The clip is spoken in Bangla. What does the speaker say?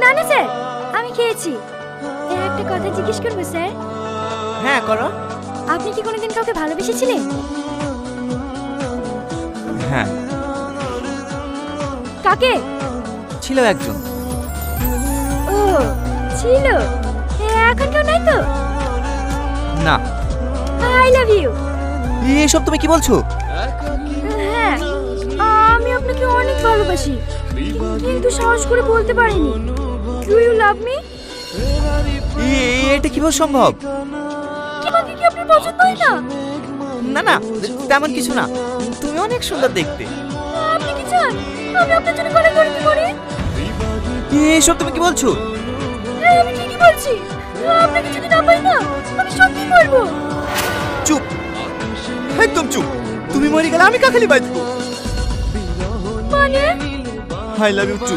না না স্যার, আমি খেয়েছি। একটা কথা জিজ্ঞেস করবো স্যার? হ্যাঁ করো। আপনি কি কোনোদিন কাউকে ভালোবেসেছিলেন? হ্যাঁ, কাকে? ছিল একজন। ও ছিল, এখন কেউ নাই তো? না। I love you. এসব তুমি কি বলছো? হ্যাঁ, আমি আপনাকে অনেক ভালোবাসি, কিন্তু সাহস করে বলতে পারিনি। Do you love me? এটা কিভাবে সম্ভব? আমাকে কি আপনার পছন্দ হয় না? না না, তেমন কিছু না। তুমি অনেক সুন্দর দেখতে। আপনি কি চান আমি আপনার জন্য গলায় দড়ি করি? এসব তুমি কি বলছো? হ্যাঁ, আমি ঠিকই বলছি। আপনাকে যদি না পাই না, আমি সত্যি করবো। চুপ, একদম চুপ। তুমি মরে গেলে আমি কাখালি বাঁচবো। মানে? I love you two.